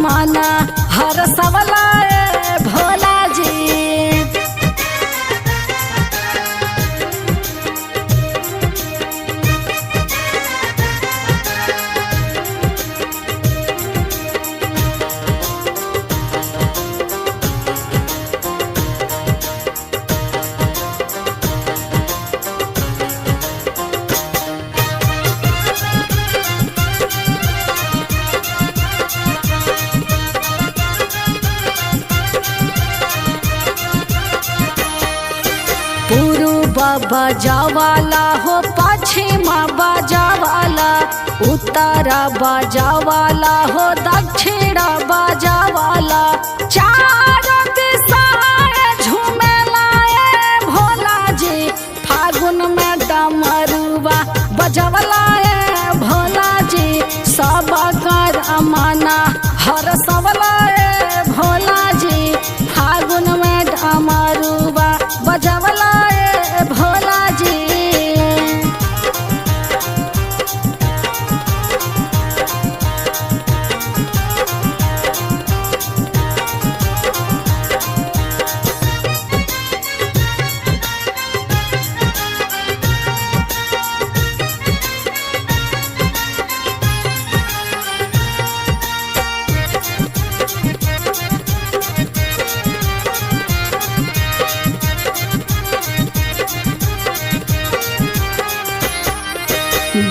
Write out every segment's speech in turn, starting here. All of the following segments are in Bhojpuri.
मना हर सवला भोला जी। पूर्व बजावाला हो पश्चिम बजावाला, उत्तर बजावाला हो दक्षिण बजावाला, चार दिशाएं झूमेला भोला जी। फागुन में डमरुआ बजवला भोला जी, सब कर मना हर सवला भोला जी। फागुन में डमरुआ बजवला भोला जी।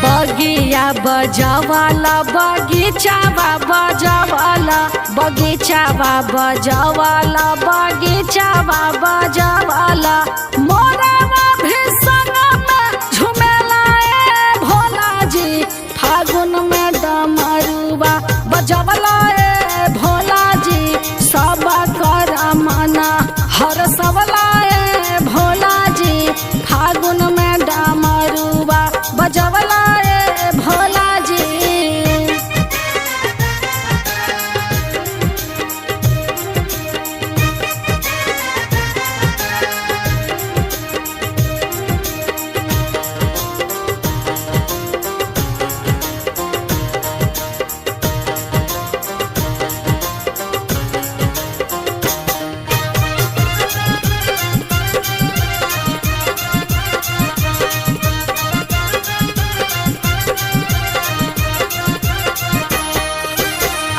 बगिया बजावाला बगीचावा बजावाला, बगीचावा बजावाला बगीचावा बजावाला, मोरवा भी संग में झूमेला भोला जी। फागुन में डमरुआ बजवला भोला जी, सब कर मना हर सवला भोला जी। फागुन में डमरुआ बजवला भोला जी।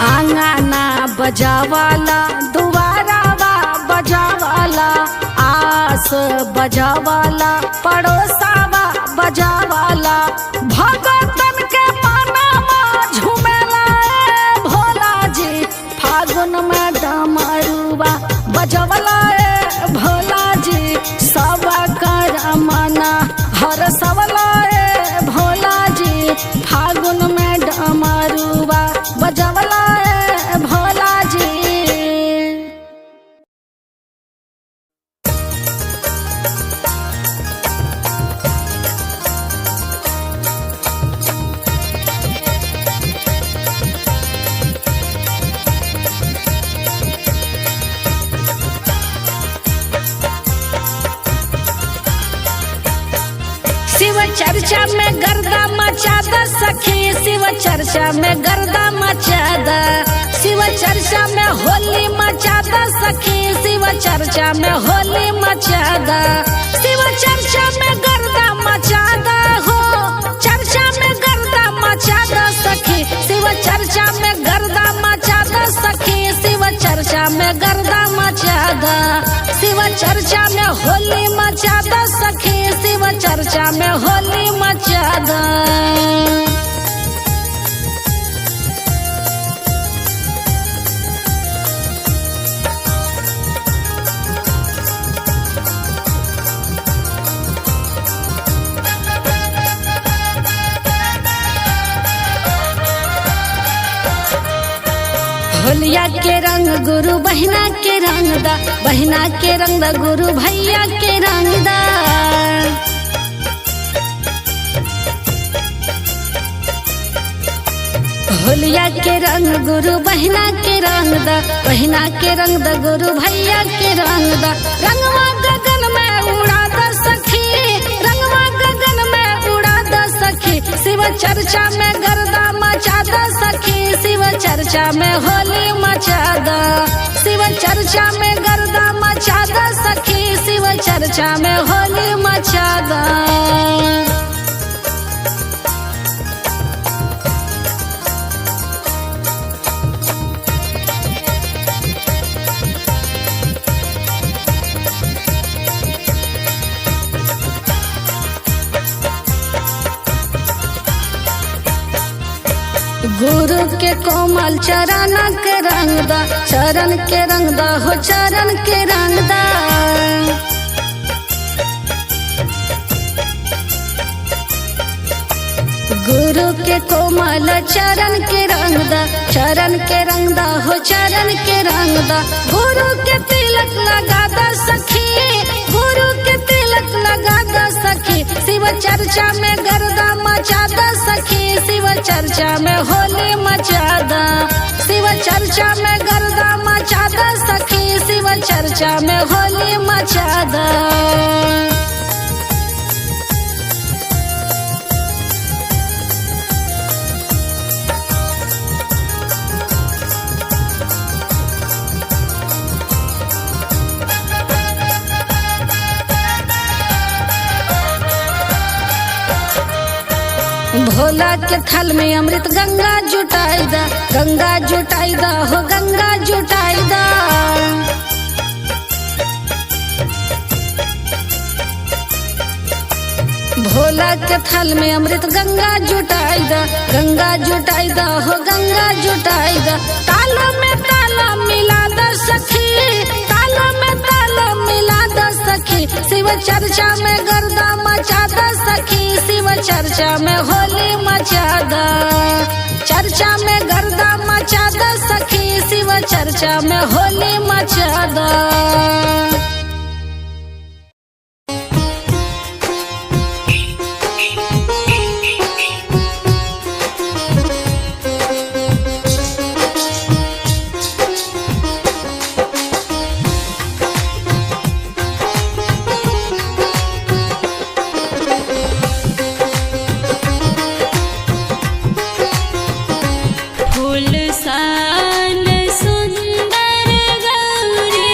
आंगना बजावाला दुआरावा बजावाला, आस बजावाला पड़ोसावा बजावाला, भगतन के मनावा झूमेला भोला जी। फागुन में डमरुआ बजवला भोला जी, सब कर मना हर सवला भोला जी। फागुन में डमरुआ बजवला भोला जी। शिव चर्चा में गर्दा मचादा सखी, शिव चर्चा में गर्दा मचादा, शिव चर्चा में होली मचादा सखी, शिव चर्चा में होली मचादा। शिव चर्चा में गर्दा मचादा हो, चर्चा में गर्दा मचादा सखी, शिव चर्चा में गर्दा मचादा सखी, शिव चर्चा में गर्दा मचादा। शिव चर्चा में होली मचादा सखी, शिव चर्चा में होली मचादा। होलिया के रंग गुरु बहिना के रंग दा, बहिना के रंग दा गुरु भैया के रंग दा। होलिया के रंग गुरु बहिना के रंग दा, बहिना के रंग दा गुरु भैया के रंग दा। रंगवा गगन में उड़ा दा सखी, रंगवा गगन में उड़ा दा सखी, शिव चर्चा में गर्दा मचादा सखी शिव चर्चा में होली मचादा शिव चर्चा में गर्दा मचादा सखी शिव चर्चा में होली मचादा। गुरु के कोमल चरण के रंगदा चरण के रंगदा हो चरण के रंगदा गुरु के कोमल चरण के रंगदा चरण के रंगदा हो चरण के रंगदा। गुरु के तिलक लगादा सखी गुरु के तिलक लगादा सखी शिव चर्चा में गर्दा मचादा सखी शिव चर्चा में होली मचादा शिव चर्चा में गर्दा मचादा सखी शिव चर्चा में होली मचादा। भोला के थल में अमृत गंगा जुटाईदा हो गंगा जुटाईदा। भोला के थल में अमृत गंगा जुटाईदा हो गंगा जुटाईदा। ताला में ताला मिलादा सखी ताला में ताला मिलादा सखी शिव चर्चा में गर्दा मचादा सखी शिव चर्चा में होली मचादा चर्चा में गर्दा मचादा सखी शिव चर्चा में होली मचादा। फूल सान सुंदर गौरी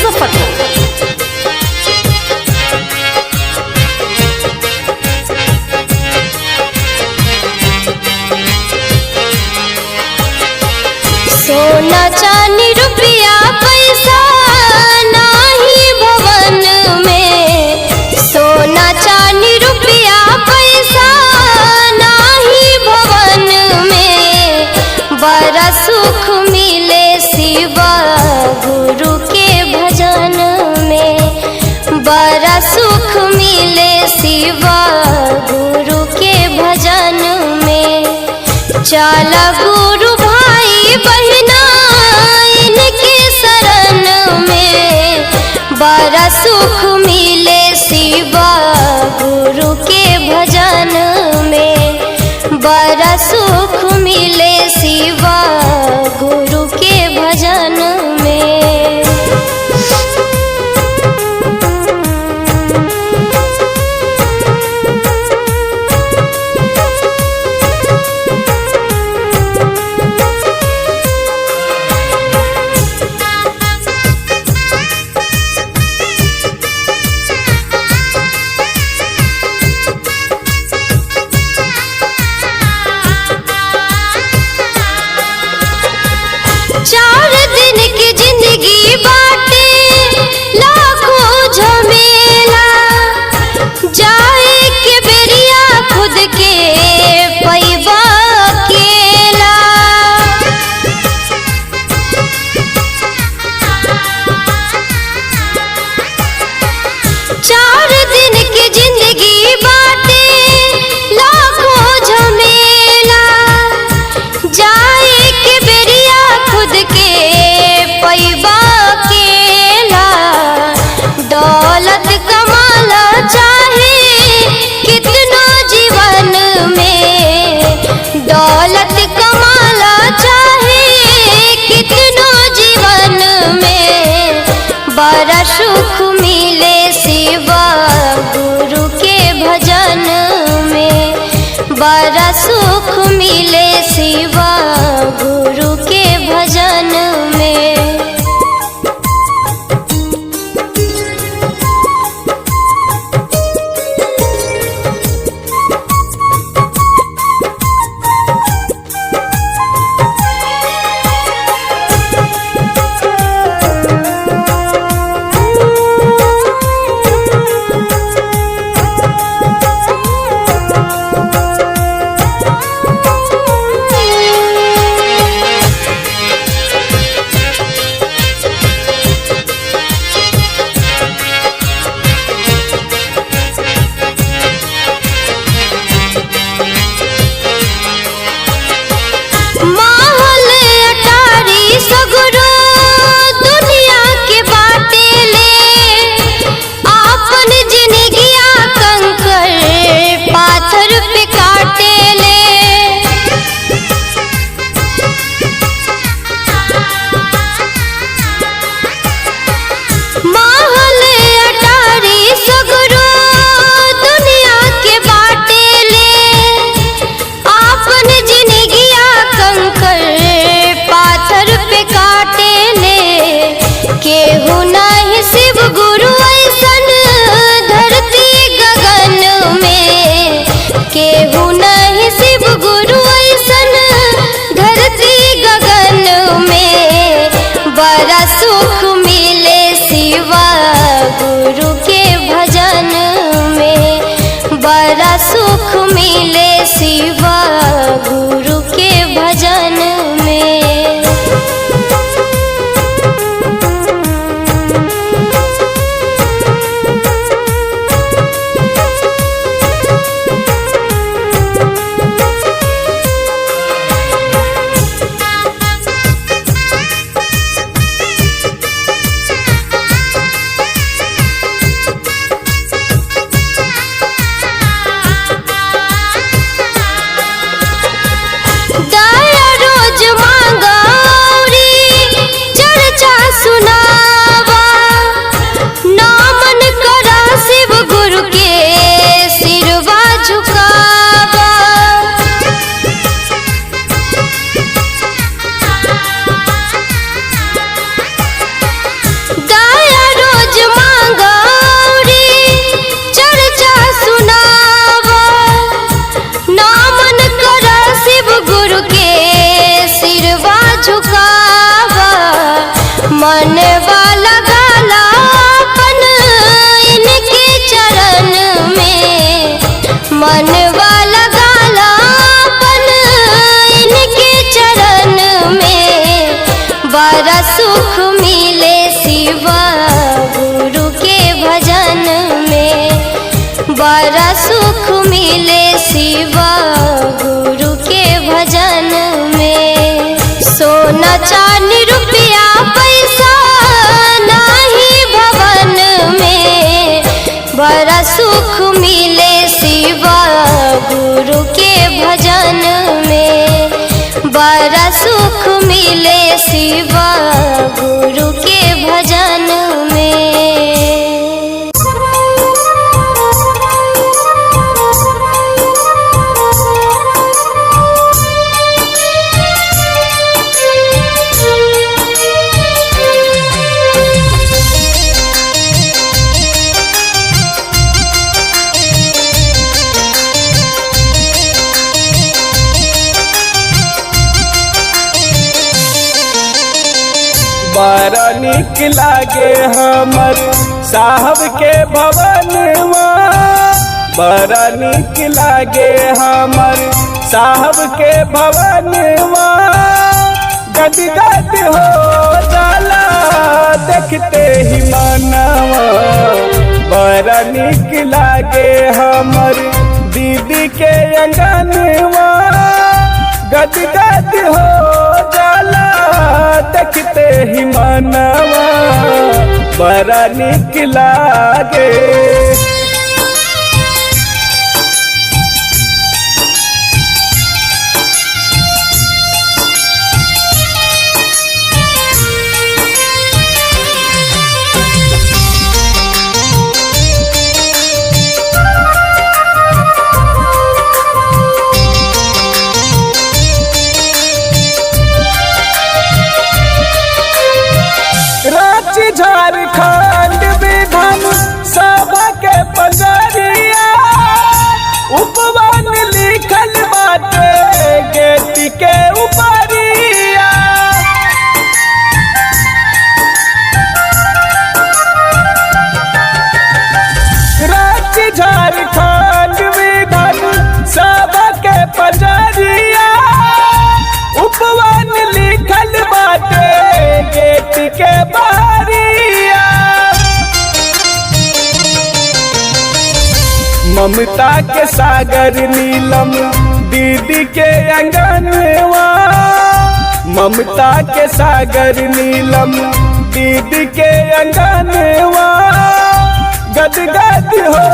मुजफ्फरपुर। सोना चांदी रुपया पैसा नाही भवन में, सोना चांदी रुपया पैसा नाही भवन में, बड़ा सुख मिले शिव गुरु के भजन में, बड़ा सुख मिले शिव गुरु के भजन में। चल गुरु भाई बहना इनके शरण में, बड़ा सुख मिले शिव गुरु के भजन में, बड़ा सुख मिले शिव गुरु के भजन में। चार दिन की जिंदगी बाटे लाखों झमेला, जाए के बेरिया खुद के पैबा अकेला। चार दिन की जिंदगी बाटे लाखों झमेला, जाए के बेरिया खुद के पैबा अकेला। दौलत कमाला चाहे कितना जीवन में, दौलत कमाला चाहे कितना जीवन में, बड़ा सुख मिले शिव गुरु के भजन में, बड़ा सुख मिले शिव गुरु के भजन में। बड़ा सुख मिले शिव गुरु के भजन में। सोना चांदी रुपया पैसा नहीं भवन में, बड़ा सुख मिले शिव गुरु के भजन में। बड़ा सुख मिले शिव गुरु के भजन में। बड़ा निक लागे हमर साहब के भवनवा, बड़ा निक लागे हमर साहब के भवनवा। गदगद हो जाला देखते ही मनवा, बड़ा निक लागे हमर दीदी के अंगनवा। गदगद हो जाला देखते ही मनवा, बड़ा निक लागे। झारखंड विधान सभा के पंजरिया, उपवन लिखल बाटे गेट के उपरिया। राज्य झारखंड विधान सभा के पंजरिया, उपवन लिखल बाटे गेट के बहरिया। ममता के सागर नीलम दीदी के अंगनवा, ममता के सागर नीलम दीदी के अंगनवा। गदगद हो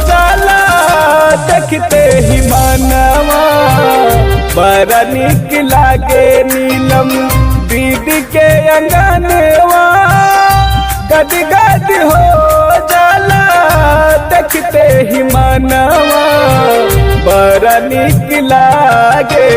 जाला देखते ही मनवा, बड़ा निक लागे नीलम दीदी के अंगनवा। गदगद हो जाला देखते ही मनवा, बड़ा निक लागे।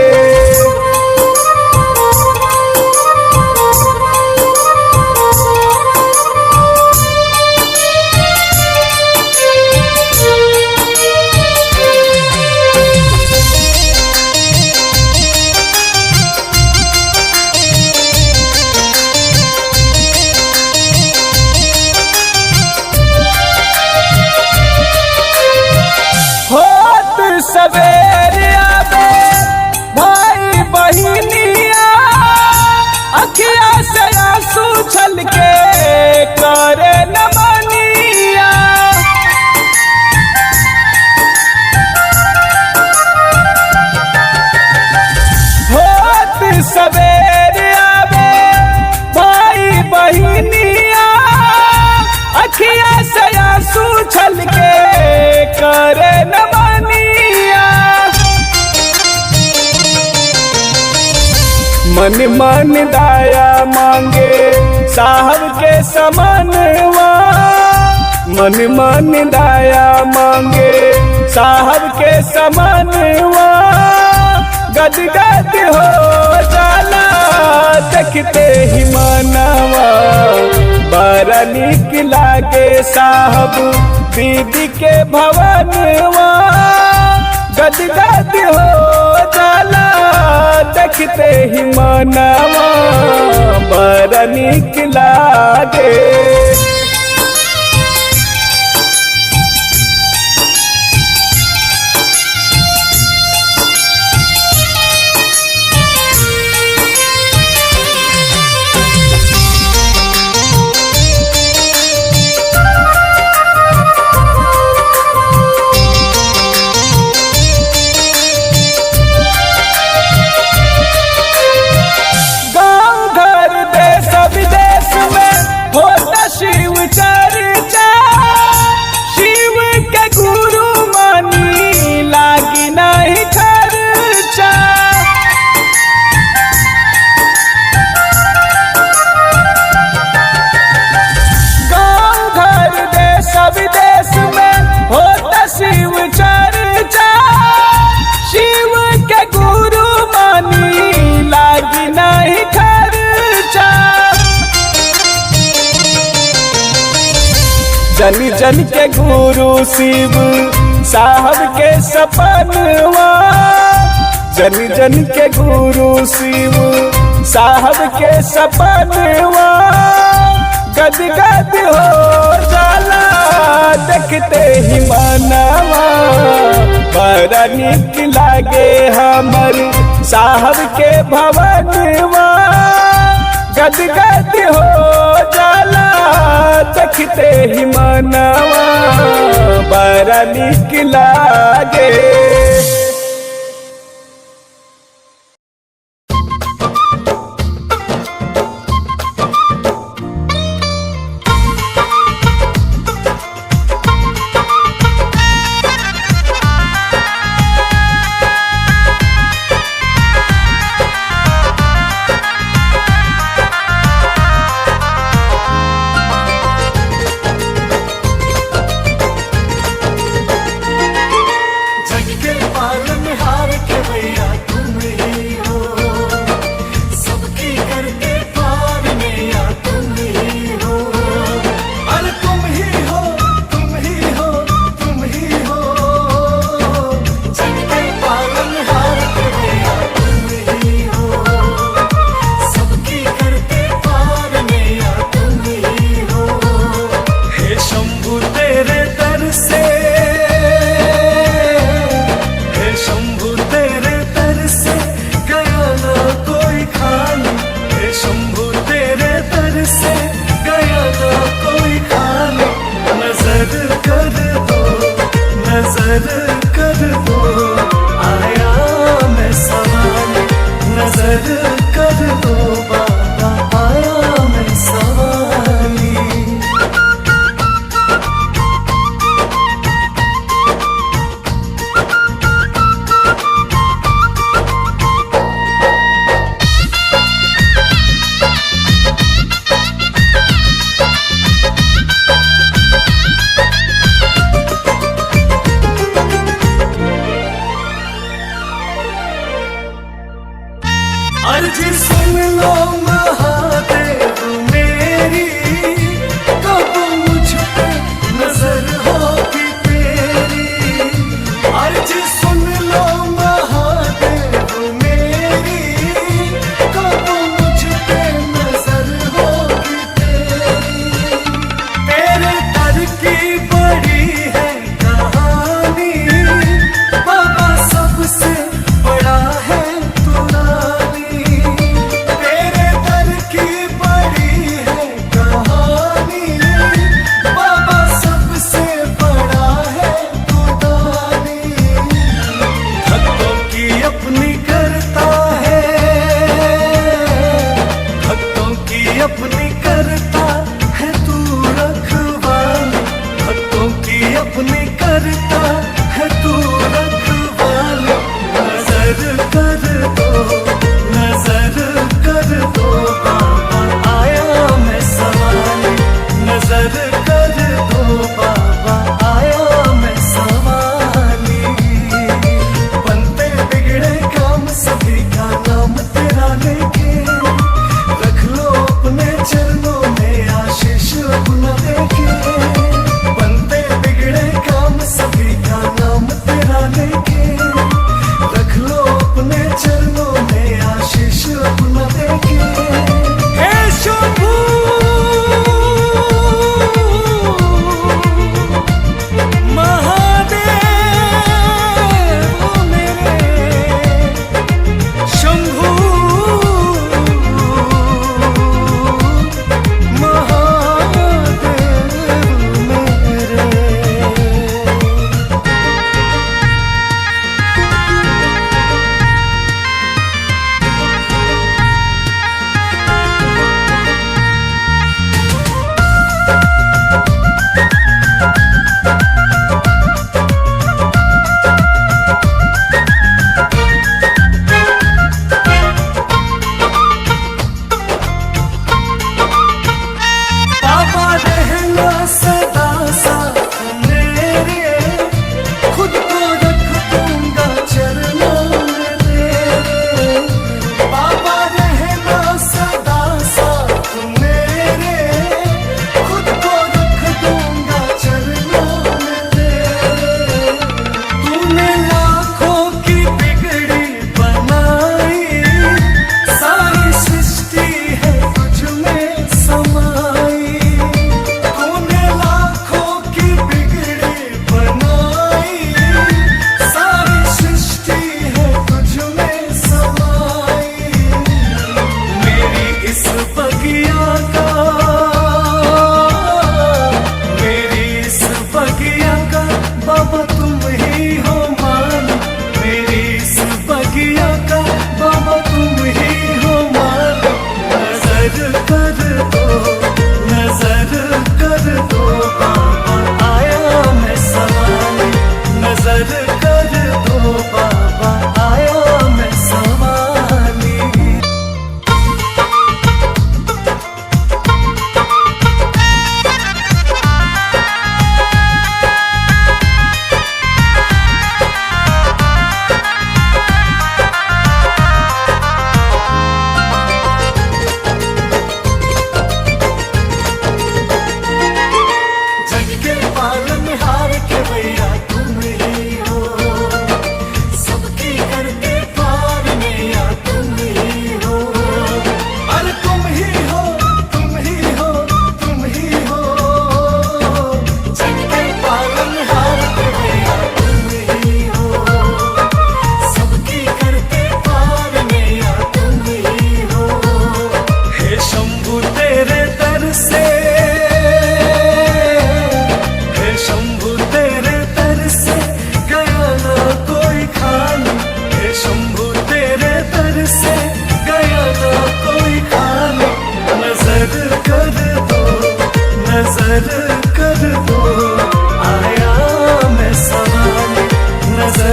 सवेरे आवे भाई बहिनिया, अखिया से आंसू छलके करे नमनिया। होत सवेरे आवे भाई बहिनिया, अखिया से आंसू छलके करे नमनिया। मन मन दाया मांगे साहब के समनवा, मन मन दाया मांगे साहब के समनवा। गदगद हो जाला देखते ही मनवा, बड़ा निक लागे साहब दीदी के भवनवा। गदगद हो जाला देखते ही मनवा, बड़ा निक लागे। जन जन के गुरु शिव साहब के सपनवा, जन जन के गुरु शिव साहब के सपनवा गद गद हो जाला देखते ही मनवा। बड़ा निक लागे हमर साहब के भवनवा गद गद हो जाला देखते ही मनवा। बड़ा निक लागे। अर्जी सुन लो महादेव मेरी, कब मुझ पे नजर होगी तेरी। अर्जी सुन लो महादेव मेरी, कब मुझ पे नजर होगी तेरी। तेरे दर की बड़ी है कहानी, बाबा सबसे बड़ा है अपनी करता है तू रखवाली, भक्तों की अपनी करता है तू रखवाली। नजर कर दो, नजर कर दो, बाबा आया मैं सवाली। नजर कर दो, बाबा आया मैं सवाली। बनते बिगड़े काम सभी का नाम तेरा लेके, रख लो अपने चरणों में आशीष अपना देके। बनते बिगड़े काम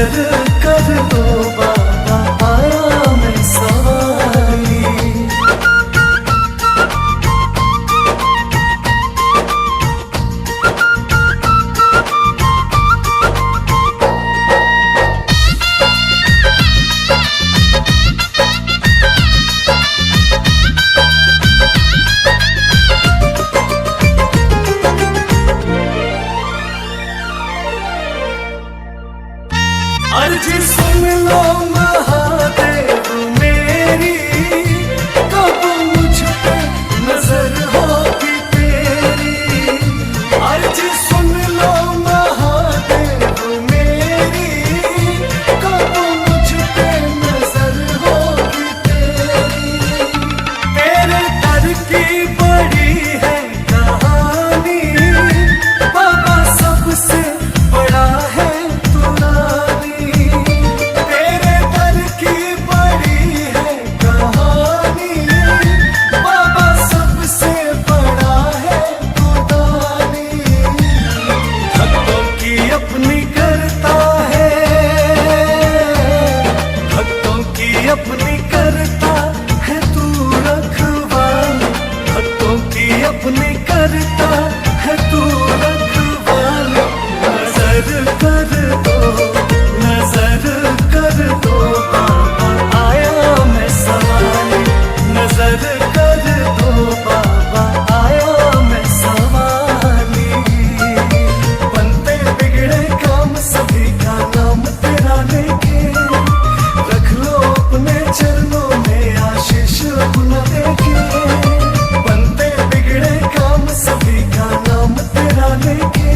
नजर कर दो बाबा आया मैं सवारी। अर्जी सुन लो महादेव मेरी, कब मुझ पे नजर होगी तेरी। अर्जी सुन लो महादेव मेरी, कब मुझ पे नजर होगी तेरी। तेरे दर की बड़ी है कहानी, बाबा सबसे बड़ा है अपनी करता है तू रखवाली। भक्तों की अपनी करता है तू रखवाली। नजर कर दो, नजर कर दो बाबा आया मैं सवारी। नजर कर दो बाबा आया मैं सवारी। बनते बिगड़े काम सभी का नाम तेरा लेके, रख लो अपने चरणों में आशीष अपना देके। बनते बिगड़े काम सभी का नाम तेरा लेके,